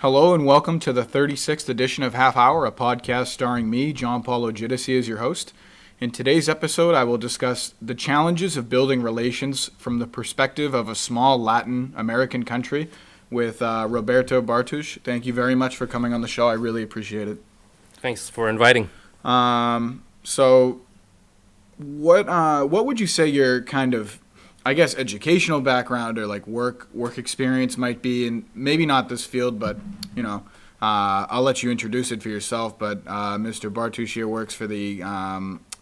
Hello and welcome to the 36th edition of Half Hour, a podcast starring me, John Paulo Giudice, as your host. In today's episode, I will discuss the challenges of building relations from the perspective of a small Latin American country with Roberto Bartuš. Thank you very much for coming on the show. I really appreciate it. Thanks for inviting. So, what would you say your kind of, I guess, educational background or like work experience might be? And maybe not this field, but I'll let you introduce it for yourself. But Mr. Bartuš here works for the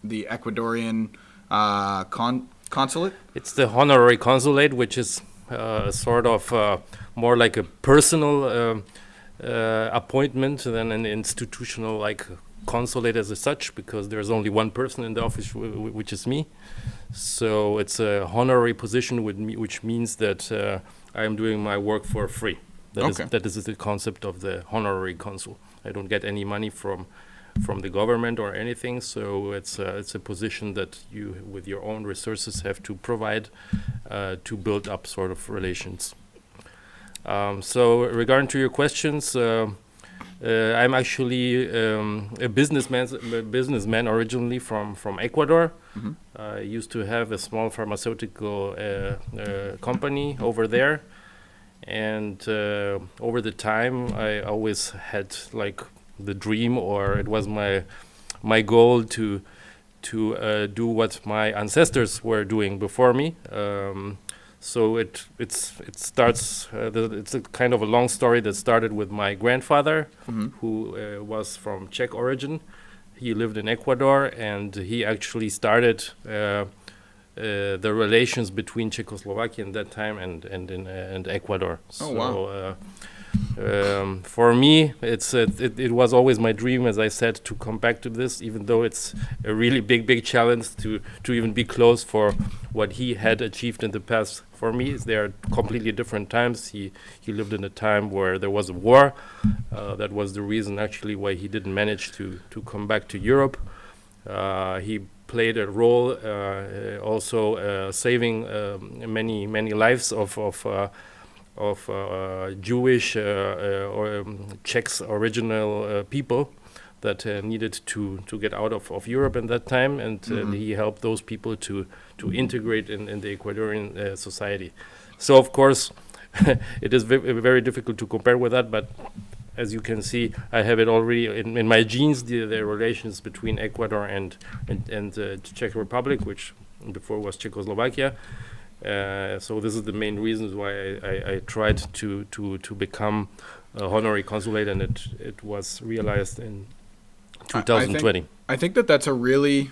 Ecuadorian consulate. It's the honorary consulate, which is sort of more like a personal appointment than an institutional like consulate as such, because there's only one person in the office, which is me. So it's a honorary position, which means that I am doing my work for free. That is the concept of the honorary consul. I don't get any money from the government or anything. So it's a position that you, with your own resources, have to provide to build up sort of relations. So regarding to your questions. I'm actually a businessman originally from Ecuador. Mm-hmm. I used to have a small pharmaceutical company over there, and over the time I always had like the dream, or it was my goal to do what my ancestors were doing before me. So it starts. It's a kind of a long story that started with my grandfather, Mm-hmm. who was from Czech origin. He lived in Ecuador, and he actually started the relations between Czechoslovakia in that time and Ecuador. Oh, wow. For me, it was always my dream, as I said, to come back to this, even though it's a really big challenge to even be close for what he had achieved in the past. For me, they are completely different times. He lived in a time where there was a war. That was the reason actually why he didn't manage to come back to Europe. He played a role also saving many lives of Jewish or Czechs original people that needed to get out of Europe in that time, and Mm-hmm. he helped those people to integrate in the Ecuadorian society. So of course it is very difficult to compare with that, but as you can see, I have it already in my genes, the relations between Ecuador and the Czech Republic, which before was Czechoslovakia. So this is the main reasons why I tried to become a honorary consulate, and it was realized in 2020. I think that's a really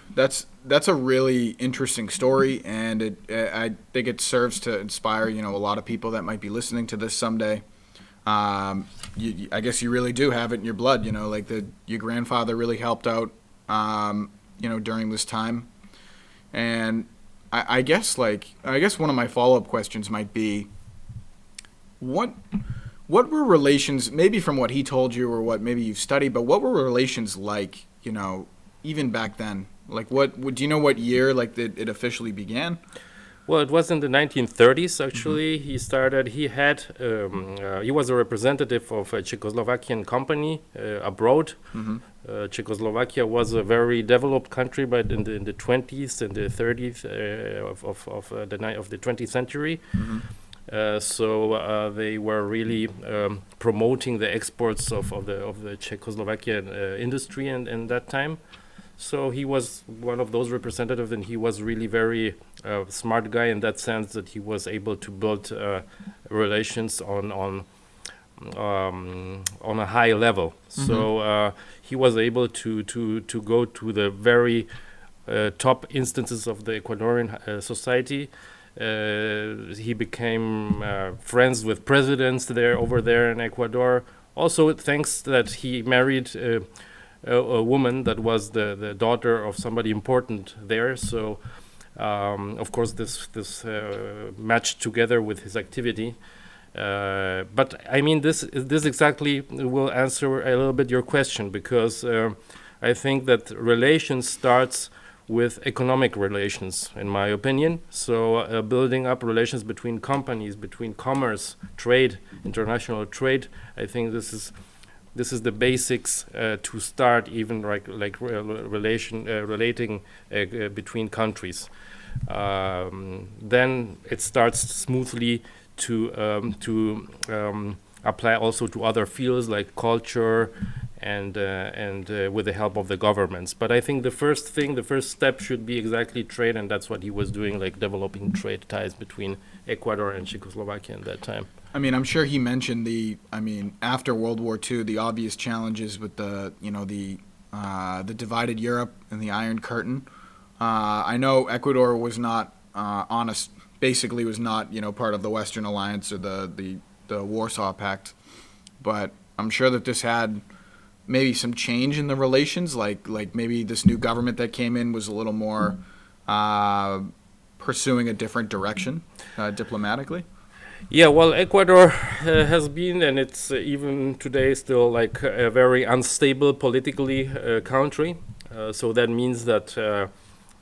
interesting story, and I think it serves to inspire a lot of people that might be listening to this someday. I guess you really do have it in your blood, like your grandfather really helped out, during this time, and I guess one of my follow-up questions might be, what were relations, maybe from what he told you or what maybe you've studied, but what were relations like, even back then? Like do you know what year like it officially began? Well, it was in the 1930s actually. Mm-hmm. He was a representative of a Czechoslovakian company abroad. Mm-hmm. Czechoslovakia was a very developed country, but in the 20s and the 30s of the 20th century. Mm-hmm. So they were really promoting the exports of the Czechoslovakian industry in that time. So he was one of those representatives, and he was really very smart guy in that sense that he was able to build relations on a high level. Mm-hmm. So he was able to go to the very top instances of the Ecuadorian society. He became friends with presidents over there in Ecuador. Also, thanks that he married a woman that was the daughter of somebody important there. So, of course, this matched together with his activity. But I mean, this exactly will answer a little bit your question, because I think that relation starts with economic relations, in my opinion. So building up relations between companies, between commerce, trade, international trade. I think this is the basics to start even relating between countries. Then it starts smoothly to apply also to other fields like culture and with the help of the governments. But I think the first step should be exactly trade, and that's what he was doing, like developing trade ties between Ecuador and Czechoslovakia at that time. I mean, I'm sure he mentioned after World War II, the obvious challenges with the divided Europe and the Iron Curtain. I know Ecuador was not basically was not, part of the Western Alliance or the Warsaw Pact, but I'm sure that this had maybe some change in the relations, like maybe this new government that came in was a little more pursuing a different direction diplomatically. Yeah, well, Ecuador has been, and it's even today still like a very unstable politically country. So that means that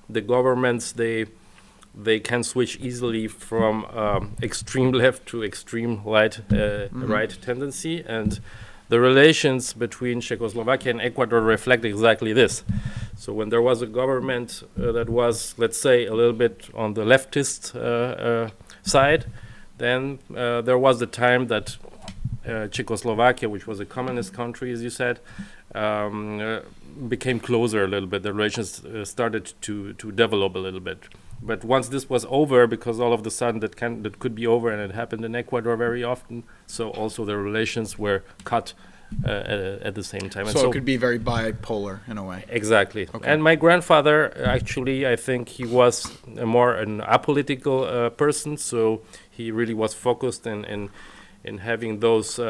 the governments, they can switch easily from extreme left to extreme right tendency, and the relations between Czechoslovakia and Ecuador reflect exactly this. So when there was a government that was, let's say, a little bit on the leftist side, then there was the time that Czechoslovakia, which was a communist country, as you said, became closer a little bit. The relations started to develop a little bit. But once this was over, because all of a sudden that could be over, and it happened in Ecuador very often, so also the relations were cut at the same time. So it could be very bipolar in a way. Exactly. Okay. And my grandfather, actually, I think he was more an apolitical person, so he really was focused in having those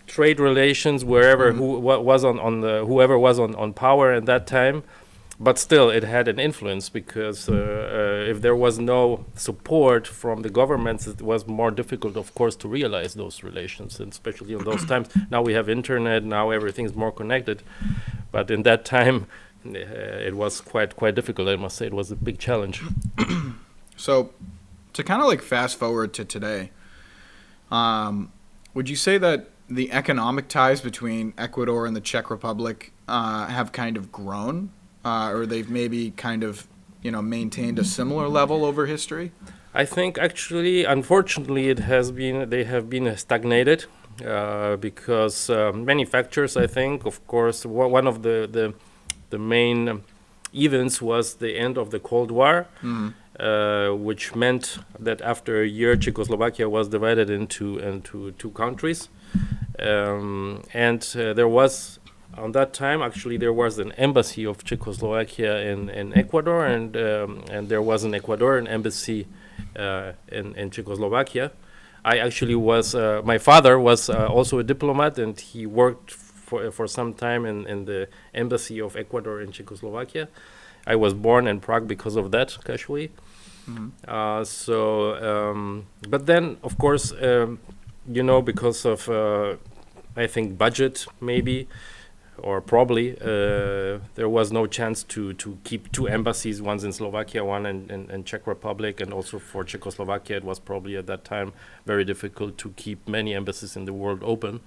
trade relations wherever whoever was on power at that time. But still, it had an influence because if there was no support from the governments, it was more difficult, of course, to realize those relations, and especially in those times. Now we have internet, now everything's more connected. But in that time, it was quite difficult, I must say. It was a big challenge. So to kind of like fast forward to today, would you say that the economic ties between Ecuador and the Czech Republic have kind of grown? Or they've maybe kind of, maintained a similar level over history? I think actually, unfortunately, they have been stagnated because many factors. I think, of course, one of the main events was the end of the Cold War, which meant that after a year, Czechoslovakia was divided into two countries, and there was. On that time, actually, there was an embassy of Czechoslovakia in Ecuador, and there was an Ecuadorian embassy in Czechoslovakia. I actually my father was also a diplomat, and he worked for some time in the embassy of Ecuador in Czechoslovakia. I was born in Prague because of that, casually. But then, of course, because of, I think, budget, maybe, or probably there was no chance to keep two embassies, one in Slovakia, one in Czech Republic, and also for Czechoslovakia it was probably at that time very difficult to keep many embassies in the world open.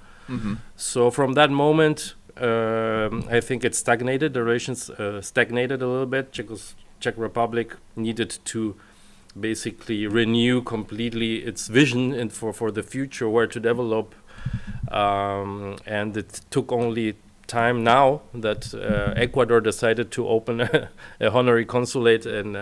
So from that moment, I think it stagnated. The relations stagnated a little bit. Czech Republic needed to basically renew completely its vision and for the future, where to develop, and it took only time now that Ecuador decided to open a honorary consulate in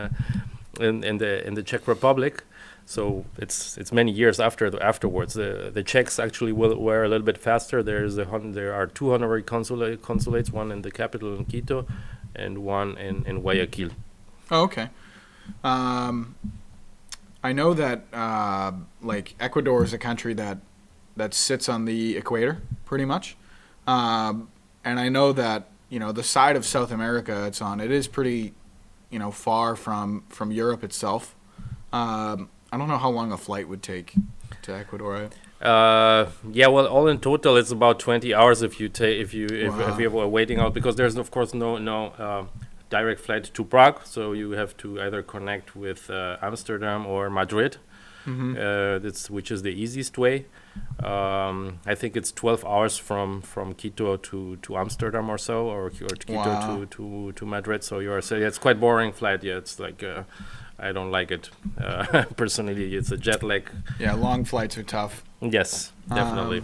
the Czech Republic. So it's many years afterwards. The Czechs actually were a little bit faster. There are two honorary consulates, one in the capital in Quito, and one in Guayaquil. Oh, okay. I know that Ecuador is a country that sits on the equator pretty much. And I know that, the side of South America it's on, it is pretty, far from Europe itself. I don't know how long a flight would take to Ecuador. Well, all in total, it's about 20 hours if you have a waiting out, because there's of course no direct flight to Prague, so you have to either connect with Amsterdam or Madrid, which is the easiest way. I think it's 12 hours from Quito to Amsterdam or so, or Quito to Madrid. So it's quite boring flight. Yeah, it's like I don't like it personally. It's a jet lag. Yeah, long flights are tough. Yes, definitely.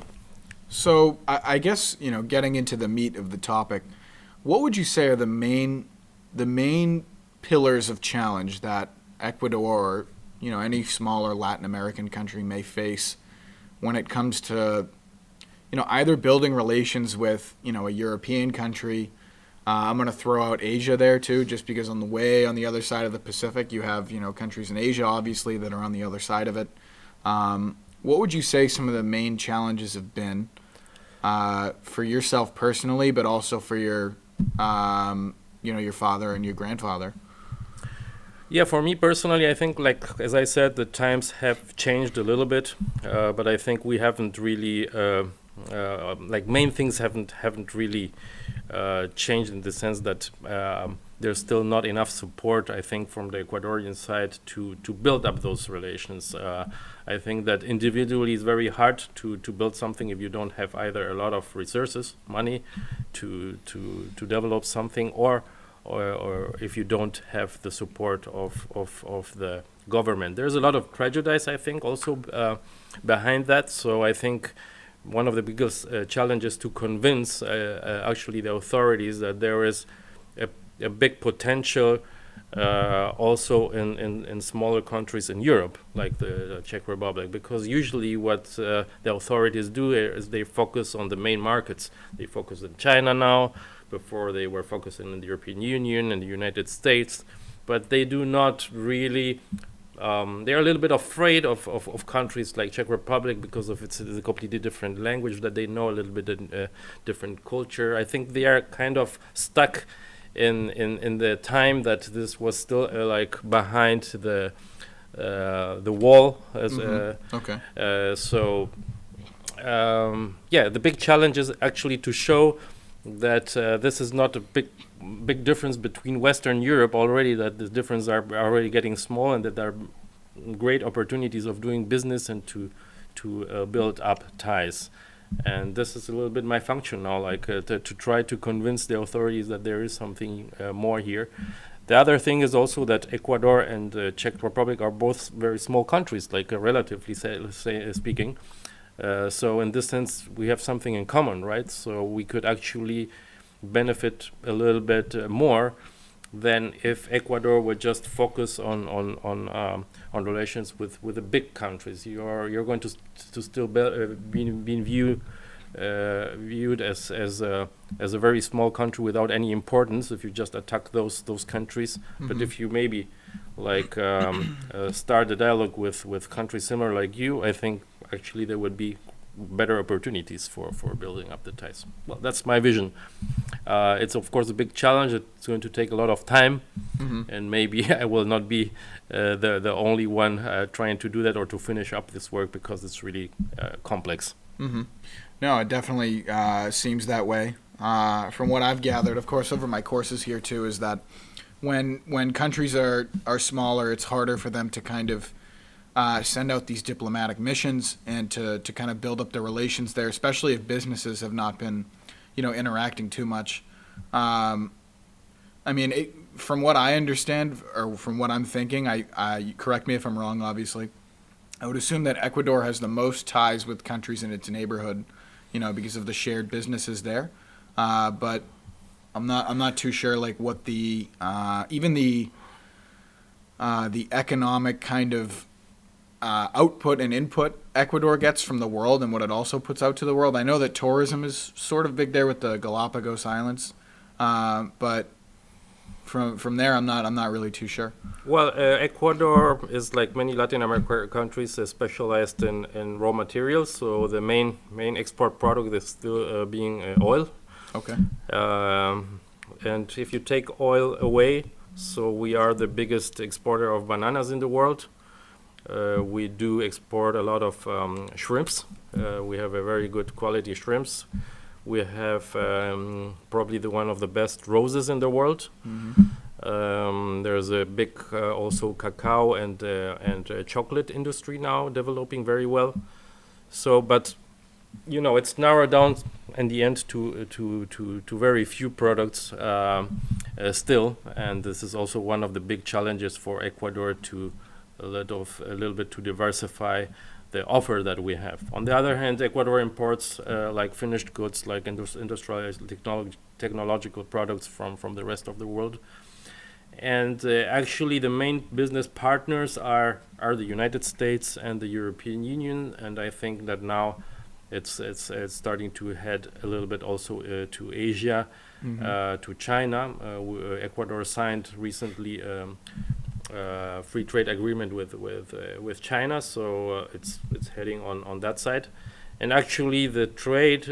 So I guess, getting into the meat of the topic, what would you say are the main pillars of challenge that Ecuador, or any smaller Latin American country may face when it comes to, either building relations with, a European country? I'm going to throw out Asia there too, just because on the other side of the Pacific, you have, countries in Asia, obviously, that are on the other side of it. What would you say some of the main challenges have been for yourself personally, but also for your, your father and your grandfather? Yeah, for me personally, I think, like as I said, the times have changed a little bit, but I think we haven't really, main things haven't really changed in the sense that there's still not enough support, I think, from the Ecuadorian side to build up those relations. I think that individually it's very hard to build something if you don't have either a lot of resources, money, to develop something, or if you don't have the support of the government. There's a lot of prejudice, I think, also behind that. So I think one of the biggest challenges to convince actually the authorities that there is a big potential also in smaller countries in Europe, like the Czech Republic, because usually what the authorities do is they focus on the main markets. They focus on China now. Before they were focusing on the European Union and the United States, but they do not really. They're a little bit afraid of countries like Czech Republic because of it's a completely different language that they know, a little bit different culture. I think they are kind of stuck in the time that this was still behind the wall. The big challenge is actually to show that this is not a big difference between Western Europe already, that the differences are already getting small, and that there are great opportunities of doing business and to build up ties. And this is a little bit my function now, to try to convince the authorities that there is something more here. The other thing is also that Ecuador and Czech Republic are both very small countries, relatively speaking. So in this sense, we have something in common, right? So we could actually benefit a little bit more than if Ecuador would just focus on relations with the big countries. You're going to still be viewed as a very small country without any importance if you just attack those countries. Mm-hmm. But if you maybe start a dialogue with countries similar like you, I think actually there would be better opportunities for building up the ties. Well, that's my vision. It's of course a big challenge. It's going to take a lot of time, and maybe I will not be the only one trying to do that or to finish up this work, because it's really complex. Mm-hmm. No, it definitely seems that way. From what I've gathered, of course, over my courses here too, is that when countries are smaller, it's harder for them to kind of send out these diplomatic missions and to kind of build up the relations there, especially if businesses have not been, interacting too much. From what I understand, or from what I'm thinking, I correct me if I'm wrong, obviously, I would assume that Ecuador has the most ties with countries in its neighborhood, because of the shared businesses there. But I'm not too sure, what the even the economic kind of output and input Ecuador gets from the world and what it also puts out to the world. I know that tourism is sort of big there with the Galapagos Islands, but from there, I'm not really too sure. Well, Ecuador is like many Latin American countries, specialized in raw materials. So the main export product is still being oil. Okay. And if you take oil away, so we are the biggest exporter of bananas in the world. We do export a lot of shrimps. We have a very good quality shrimps. We have probably one of the best roses in the world. There's a big also cacao and chocolate industry now developing very well. So, but it's narrowed down in the end to very few products still, and this is also one of the big challenges for Ecuador to a little bit to diversify the offer that we have. On the other hand, Ecuador imports like finished goods, like industrialized technological products from the rest of the world. And actually, the main business partners are the United States and the European Union, and I think that now it's starting to head a little bit also to Asia, to China. Ecuador signed recently free trade agreement with China, so it's heading on that side. And actually, the trade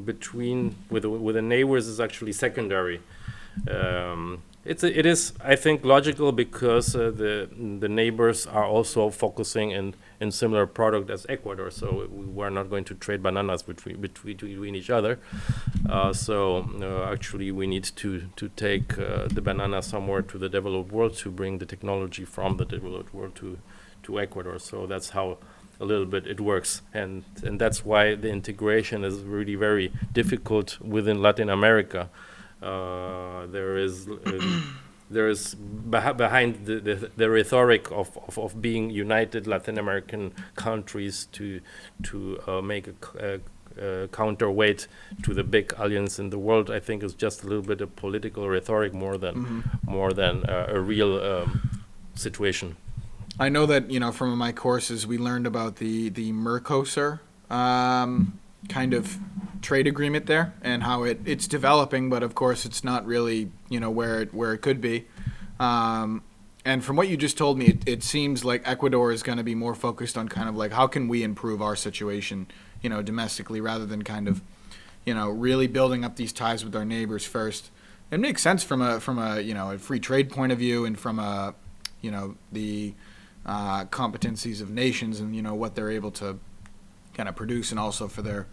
between with the neighbors is actually secondary. It is, I think, logical because the neighbors are also focusing in similar product as Ecuador, so we're not going to trade bananas between each other. Actually, we need to take the banana somewhere to the developed world to bring the technology from the developed world to Ecuador. So that's how a little bit it works, and that's why the integration is really very difficult within Latin America. There is behind the rhetoric of being united Latin American countries to make a counterweight to the big alliance in the world. I think is just a little bit of political rhetoric more than a real situation. I know that from my courses we learned about the Mercosur kind of trade agreement there and how it's developing, but of course it's not really where it could be. And from what you just told me, it seems like Ecuador is going to be more focused on kind of like how can we improve our situation, domestically, rather than kind of, really building up these ties with our neighbors first. It makes sense from a a free trade point of view, and from the competencies of nations and what they're able to kind of produce, and also for their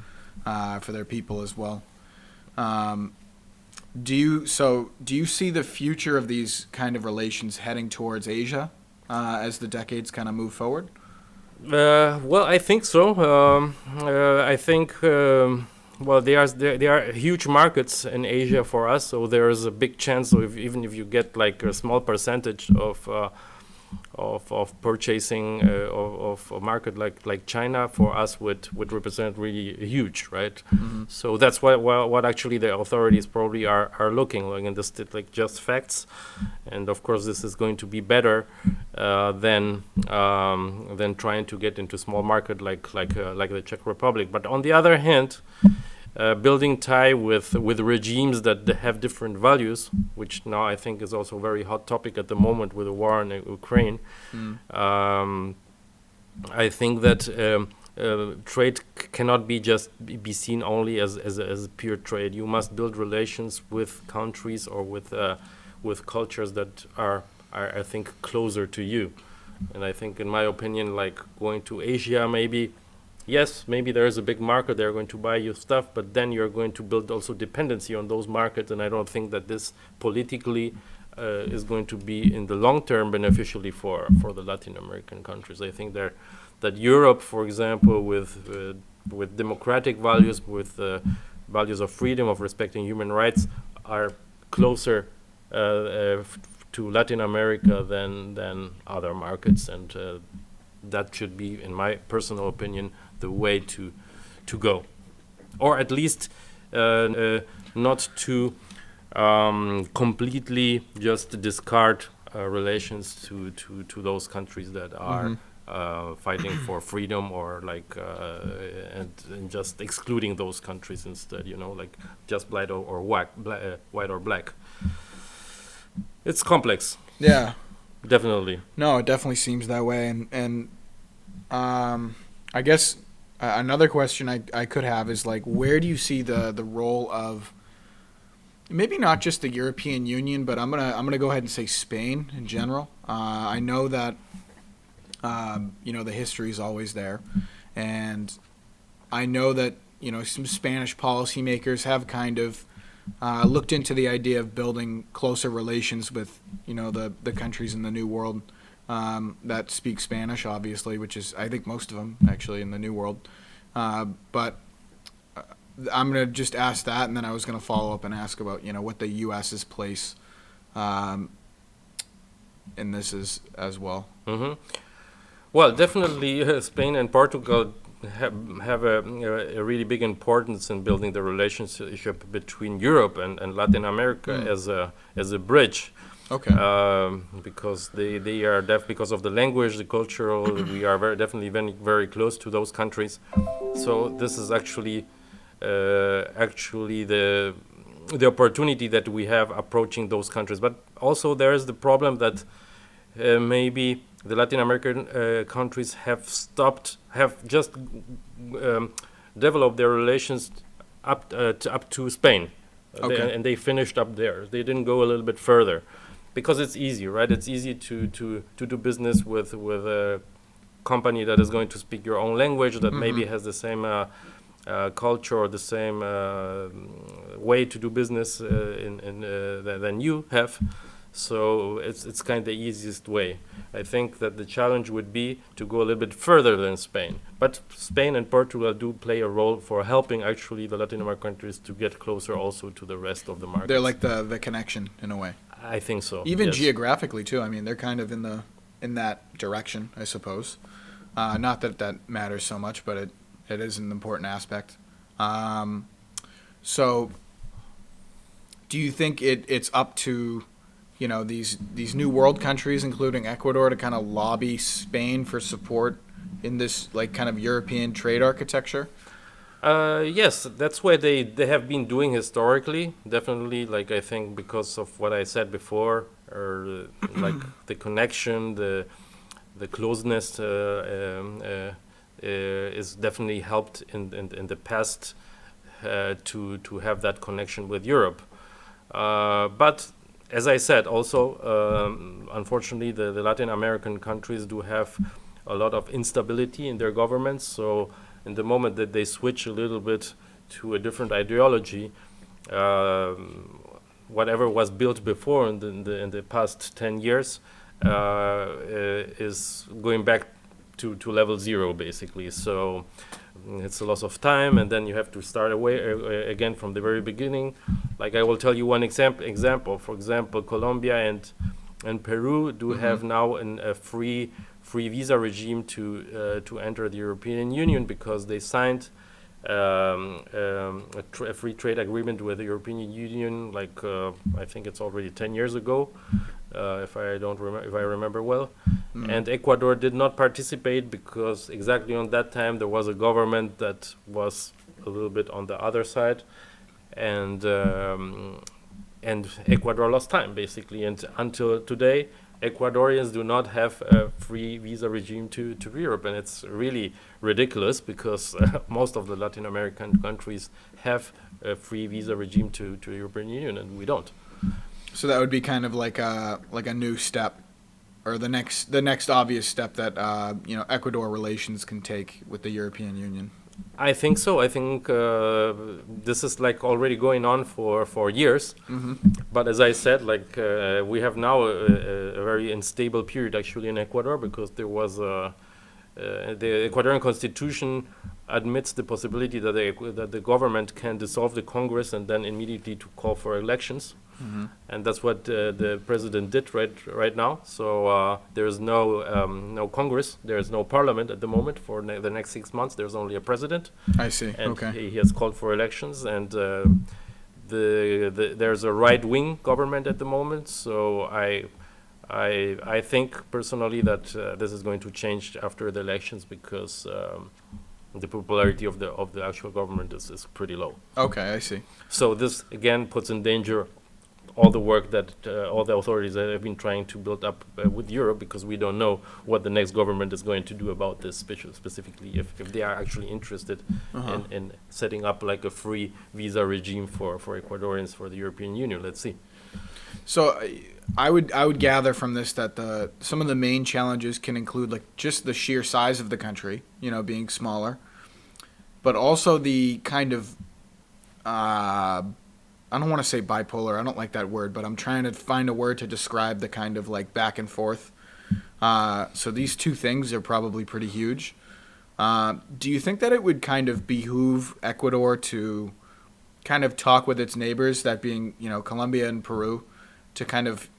people as well. Do you see the future of these kind of relations heading towards Asia as the decades kind of move forward? Well, I think so. I think there are huge markets in Asia for us, so there is a big chance. So even if you get like a small percentage of purchasing of a market like China, for us would represent really huge, right? So that's what actually the authorities probably are looking like in this, like just facts, and of course this is going to be better than trying to get into small market like the Czech Republic. But on the other hand, building tie with regimes that have different values, which now I think is also a very hot topic at the moment with the war in Ukraine. I think that trade cannot be seen only as pure trade. You must build relations with countries or with cultures that are I think closer to you. And I think, in my opinion, like going to Asia, maybe there is a big market, they're going to buy you stuff, but then you're going to build also dependency on those markets, and I don't think that this politically is going to be in the long term beneficially for the Latin American countries. I think that Europe, for example, with democratic values, with values of freedom, of respecting human rights, are closer to Latin America than other markets, and that should be, in my personal opinion, the way to go, or at least not to completely just discard relations to those countries that are fighting for freedom, or like and just excluding those countries instead, like just white or black. It's complex. Yeah. Definitely. No, it definitely seems that way, and I guess another question I could have is like, where do you see the role of maybe not just the European Union, but I'm gonna go ahead and say Spain in general. I know that the history is always there, and I know that some Spanish policymakers have kind of looked into the idea of building closer relations with, the countries in the New World that speak Spanish, obviously, which is, I think, most of them, actually, in the New World. But I'm going to just ask that, and then I was going to follow up and ask about, what the U.S.'s place in this is as well. Mm-hmm. Well, definitely Spain and Portugal have a really big importance in building the relationship between Europe and Latin America as a bridge. Okay. Because they are because of the language, the cultural, we are definitely very, very close to those countries. So this is actually the opportunity that we have approaching those countries. But also there is the problem that maybe the Latin American countries have just developed their relations up to Spain. Okay. And they finished up there. They didn't go a little bit further. Because it's easy, right? It's easy to do business with a company that is going to speak your own language, that maybe has the same culture or the same way to do business than you have. So it's kind of the easiest way. I think that the challenge would be to go a little bit further than Spain. But Spain and Portugal do play a role for helping actually the Latin American countries to get closer also to the rest of the market. They're like the connection in a way. I think so. Even yes. geographically too. I mean, they're kind of in that direction, I suppose. Not that matters so much, but it is an important aspect. So, do you think it's up to these new world countries, including Ecuador, to kind of lobby Spain for support in this like kind of European trade architecture? Yes, that's what they have been doing historically. Definitely, like I think because of what I said before, or like the connection, the closeness is definitely helped in the past to have that connection with Europe. But as I said, also unfortunately, the Latin American countries do have a lot of instability in their governments. So in the moment that they switch a little bit to a different ideology, whatever was built before in the past 10 years is going back to level zero, basically. So it's a loss of time, and then you have to start again from the very beginning. Like I will tell you one example. For example, Colombia and Peru do have now a free visa regime to enter the European Union because they signed a free trade agreement with the European Union. Like I think it's already 10 years ago, if I remember well. And Ecuador did not participate because exactly on that time there was a government that was a little bit on the other side, and Ecuador lost time basically. And until today, Ecuadorians do not have a free visa regime to Europe, and it's really ridiculous because most of the Latin American countries have a free visa regime to the European Union, and we don't. So that would be kind of like a new step, or the next obvious step that Ecuador relations can take with the European Union. I think so. I think this is like already going on for years. But as I said, like we have now a very unstable period actually in Ecuador because there was the Ecuadorian constitution admits the possibility that the government can dissolve the Congress and then immediately to call for elections. And that's what the president did right now. So there is no Congress, there is no parliament at the moment for the next 6 months. There's only a president. I see. And Okay. he has called for elections, and there's a right-wing government at the moment. So I think personally that this is going to change after the elections because the popularity of the actual government is pretty low. Okay, I see. So this again puts in danger all the work that all the authorities that have been trying to build up with Europe, because we don't know what the next government is going to do about this, specifically if they are actually interested in setting up like a free visa regime for Ecuadorians for the European Union. Let's see. So I would gather from this that some of the main challenges can include like just the sheer size of the country, being smaller, but also the kind of I don't want to say bipolar. I don't like that word, but I'm trying to find a word to describe the kind of like back and forth. So these two things are probably pretty huge. Do you think that it would kind of behoove Ecuador to kind of talk with its neighbors, that being, Colombia and Peru, to kind of,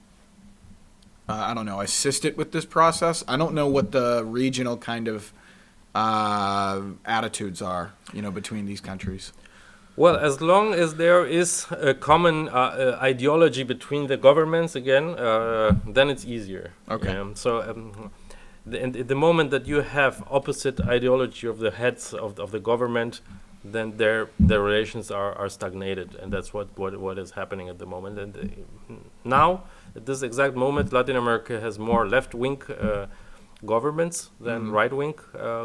I don't know, assist it with this process? I don't know what the regional kind of attitudes are, between these countries. Well, as long as there is a common ideology between the governments, again, then it's easier. Okay. The moment that you have opposite ideology of the heads of the government, then their relations are stagnated, and that's what is happening at the moment. And now, at this exact moment, Latin America has more left-wing governments than right-wing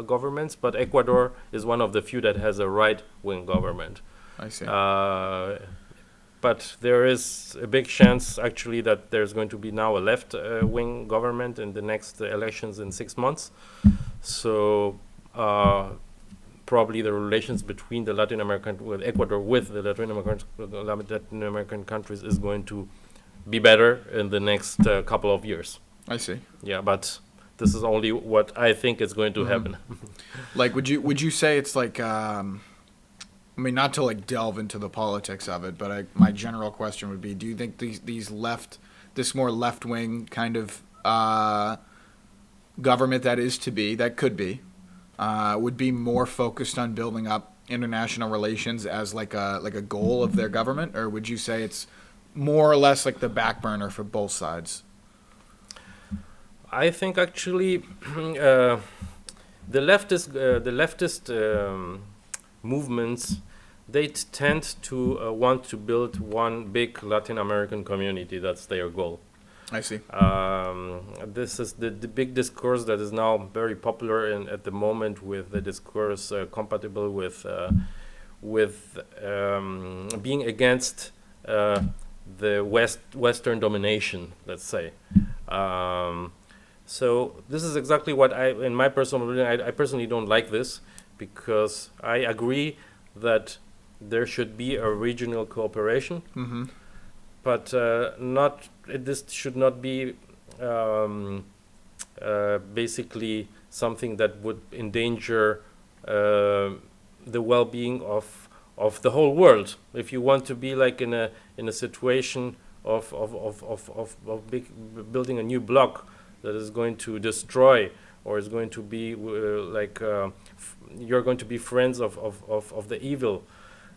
governments, but Ecuador is one of the few that has a right-wing government. I see. But there is a big chance, actually, that there's going to be now a left-wing government in the next elections in 6 months. So probably the relations between the Latin American, with Ecuador, with the Latin American countries is going to be better in the next couple of years. I see. Yeah, but this is only what I think is going to happen. Like, would you say it's like, I mean, not to like delve into the politics of it, but my general question would be: do you think this more left wing kind of government that could be, would be more focused on building up international relations as like a goal of their government, or would you say it's more or less like the back burner for both sides? I think actually the leftist movements, they tend to want to build one big Latin American community. That's their goal. I see. This is the big discourse that is now very popular at the moment, with the discourse compatible with being against the Western domination, let's say. So this is exactly what in my personal opinion, I personally don't like this, because I agree that there should be a regional cooperation, but this should not be basically something that would endanger the well-being of the whole world. If you want to be like in a situation of building a new block that is going to destroy, or is going to be you're going to be friends of the evil,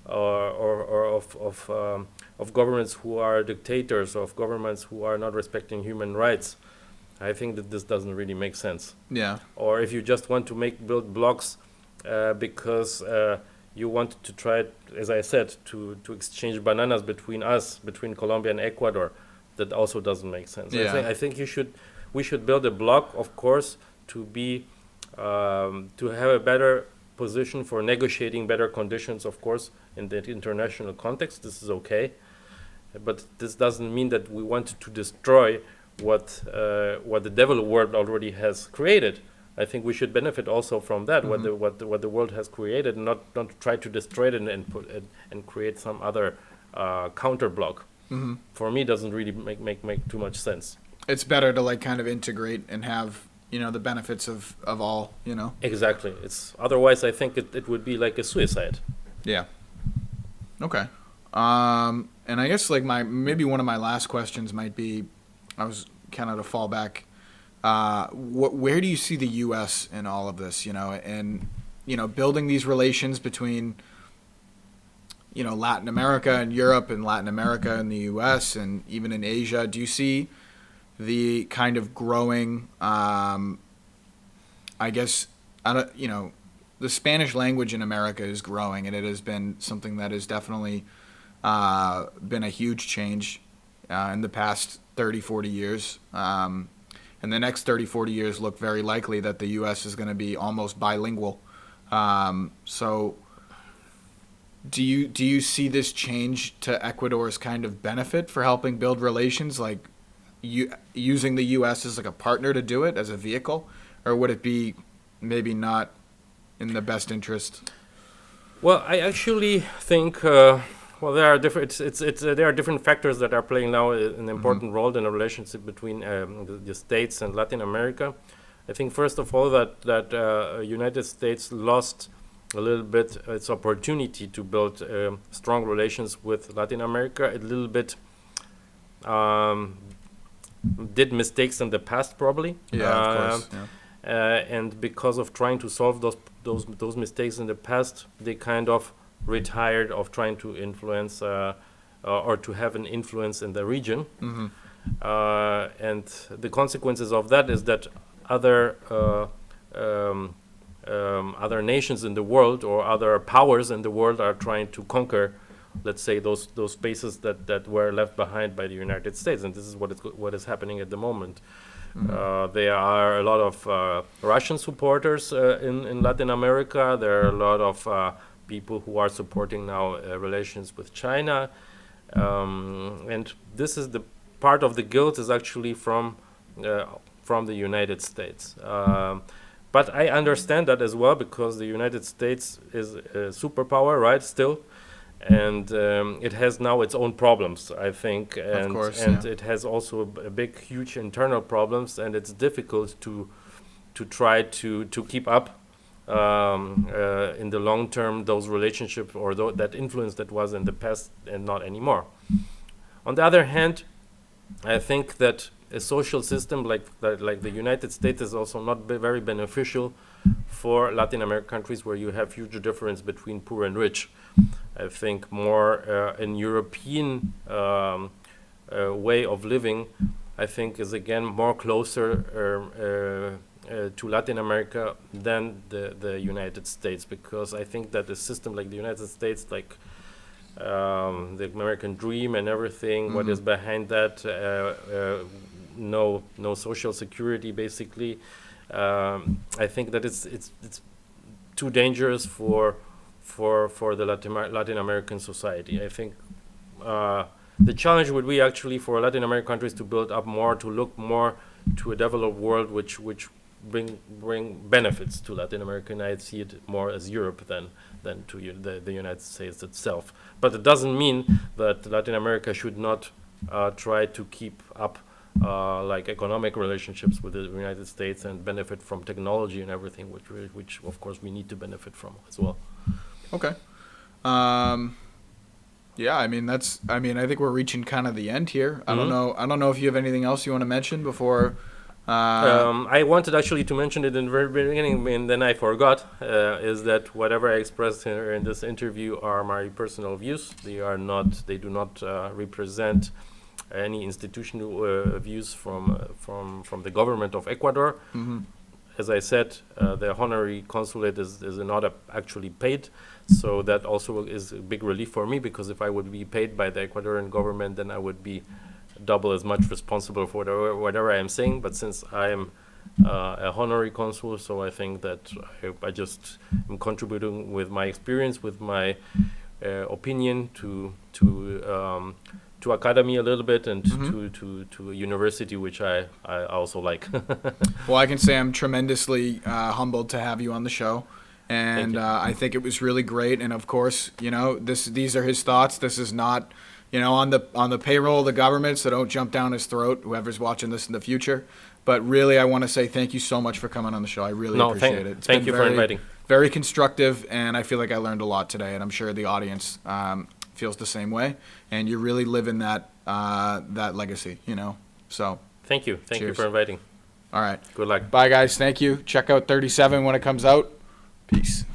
or of governments who are dictators, of governments who are not respecting human rights. I think that this doesn't really make sense. Yeah. Or if you just want to build blocks because you want to try, as I said, to exchange bananas between Colombia and Ecuador, that also doesn't make sense. Yeah. I think we should build a block, of course, to have a better position for negotiating better conditions, of course, in the international context. This is okay, but this doesn't mean that we want to destroy what the developed world already has created. I think we should benefit also from that, what the world has created, and not try to destroy it and create some other counter block. For me, doesn't really make too much sense. It's better to like kind of integrate and have the benefits of all. Exactly. Otherwise I think it would be like a suicide. Yeah. Okay. And I guess like maybe one of my last questions might be, I was kind of to fall back. Where do you see the U.S. in all of this? And building these relations between Latin America and Europe, and Latin America and the U.S., and even in Asia. Do you see the kind of growing, I guess, the Spanish language in America is growing, and it has been something that has definitely been a huge change in the past 30, 40 years. And the next 30, 40 years look very likely that the U.S. is going to be almost bilingual. So do you see this change to Ecuador's kind of benefit for helping build relations, like using the U.S. as like a partner to do it, as a vehicle? Or would it be maybe not in the best interest? Well, I actually think well there are different there are different factors that are playing now an important role in the relationship between the States and Latin America. I think first of all that United States lost a little bit its opportunity to build strong relations with Latin America. A little bit did mistakes in the past probably. Yeah, of course. Yeah. And because of trying to solve those mistakes in the past, they kind of retired of trying to influence or to have an influence in the region. And the consequences of that is that other other nations in the world or other powers in the world are trying to conquer, let's say, those spaces that were left behind by the United States, and this is what is happening at the moment. There are a lot of Russian supporters in Latin America. There are a lot of people who are supporting now relations with China, and this is the part of the guilt is actually from the United States. But I understand that as well because the United States is a superpower, right? Still. And it has now its own problems, I think, and Of course, it has also a big, huge internal problems, and it's difficult to try to keep up in the long term those relationships or that influence that was in the past and not anymore. On the other hand, I think that a social system like the United States is also not very beneficial for Latin American countries where you have huge difference between poor and rich. I think more an European way of living, I think, is again more closer to Latin America than the United States, because I think that a system like the United States, like the American dream and everything, what is behind that, no social security, basically. I think that it's too dangerous for the Latin American society. I think the challenge would be actually for Latin American countries to build up more, to look more to a developed world which bring benefits to Latin America. And I see it more as Europe than to the United States itself. But it doesn't mean that Latin America should not try to keep up like economic relationships with the United States and benefit from technology and everything, which of course we need to benefit from as well. Okay. Yeah, I mean I think we're reaching kind of the end here. I don't know if you have anything else you want to mention before. I wanted actually to mention it in the very beginning, and then I forgot. Is that whatever I expressed here in this interview are my personal views. They do not represent any institutional views from the government of Ecuador. As I said, the honorary consulate is not actually paid, so that also is a big relief for me, because if I would be paid by the Ecuadorian government, then I would be double as much responsible for whatever I am saying. But since I am a honorary consul, so I think that I just am contributing with my experience, with my opinion to academy a little bit, and to a university, which I also like. Well, I can say I'm tremendously humbled to have you on the show, and I think it was really great. And of course, these are his thoughts. This is not, on the payroll of the government, so don't jump down his throat, whoever's watching this in the future. But really, I want to say thank you so much for coming on the show. I really appreciate it. Thank you for inviting. Very constructive, and I feel like I learned a lot today, and I'm sure the audience feels the same way. And you're really living that legacy, So thank you. Thank you cheers. for inviting. All right. Good luck. Bye, guys. Thank you. Check out 37 when it comes out. Peace.